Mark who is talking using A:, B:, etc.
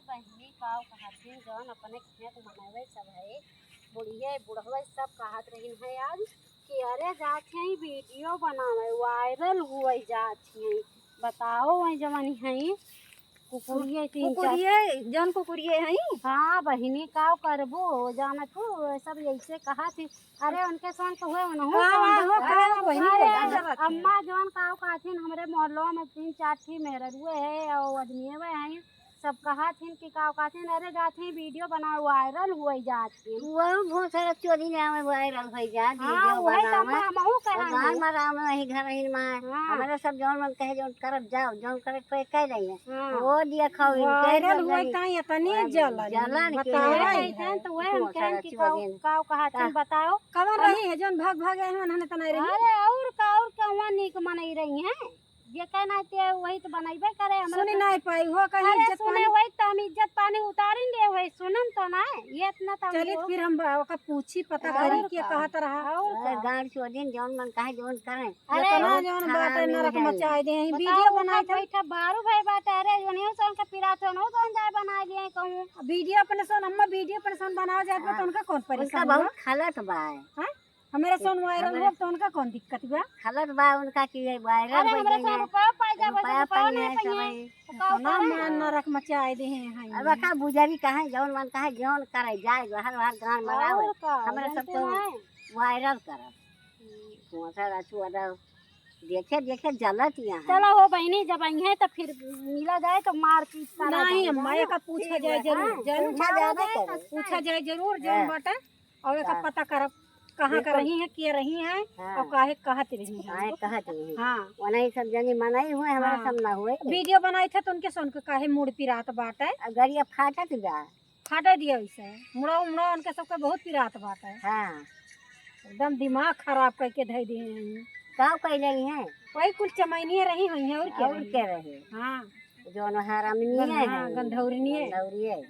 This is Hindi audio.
A: बहनी का कहती जौन अपने खेत मनवे सब है बुढ़िया बुढ़वा सब कहत रही है आज कि अरे जाते हैं वीडियो बनावे वायरल हुए जाते हैं। बताओ वही जवानी है कुकुरिये तीन चार
B: जौन कुकुरिये है।
A: हाँ बहनी का करबो जाना तू सब ऐसे कहा थी। अरे उनके संग तो हुए अम्मा जौन का कहथिन हमरे मोहल्लों में 3-4 थी मेहरुए है और आदमी है सब कहा थी कि का कहथिन अरे जाते वीडियो बना वायरल हुए जाती
B: वो बहुत सारा चोरी में वायरल हो जात
A: हाँ वही तो हमहू कह
B: गान मारा में वही घर ही में हमारे सब जौन मन कहे जौन करब जाओ जौन करे कोई कह रही है वो दिया खाओ
C: वायरल हुए ता इतनी
B: जलन
A: बताओ तो वह हम कहें कि का कहथिन बताओ
C: कवन रही है जौन भाग भाग आए हन तना रही।
A: अरे और कहवा निक मनई रही हैं जे कहना ते वही तो बनाइबे करे हमरा
C: सुनी नहीं पाई हो कहीं
A: इज्जत पानी वही तो हम इज्जत पानी उतारी ले वही सुनम तो ना ये इतना तो
C: चलिए फिर हम का पूछी पता करी के कहत रहा
B: और गाड़ चोरी जौन मन कहे जौन करे
C: अरे ना जौन बात नरक मचाई दे वीडियो बनाई था
A: बैठा बारू भाई बात अरे जोनियो सन का पिरा तो नो तो जाए बना लिए कहूं
C: वीडियो अपने सोन अम्मा वीडियो अपने सोन बनाओ जाए तो उनका कौन परेशान
B: बहुत खलत बा
C: है हमारे सोन वायरल हो तो उनका कौन दिक्कत बा
B: खलत बा उनका की वायरल
A: अरे
B: हो
A: हमरा
B: गई
A: सब का पाई जा बस का नहीं
B: है
C: ना मान नरक मचाई दे हैं
B: अब का बुझारी कहे जौन मन कहे जौन करे जाए हर हर गान मरावे हमरा सब तो वायरल करब मोसा चुआ देखे देखे जलत यहाँ
A: चलो हो बहनी जब आई है तो फिर मिला जाए तो मार पीट सारा
C: नहीं अम्मा का पूछा जाए जरूर पूछा जाए जरूर जौन बाटे और एक पता करब कहाँ कर रही है के रही है और काहे कहत रही है
B: कहत रही
C: हाँ
B: वही सब जनी मनाई हुए हमारा सब ना हुए
C: वीडियो बनाई थे तो उनके सोन के काहे मूड पिरात बाटे
B: गरिया फाटत बा
C: फाटे दिया वैसे मुड़ा उमड़ा उनके सबके बहुत पिरात बाटे
B: हाँ
C: एकदम दिमाग खराब करके धै दिए हैं
B: का कैले हैं
C: वही कुल चमैनी रही हुई है और
B: के रहे
C: हाँ
B: जौन हरामनी है
C: गंधौरनी
B: गंधौरी है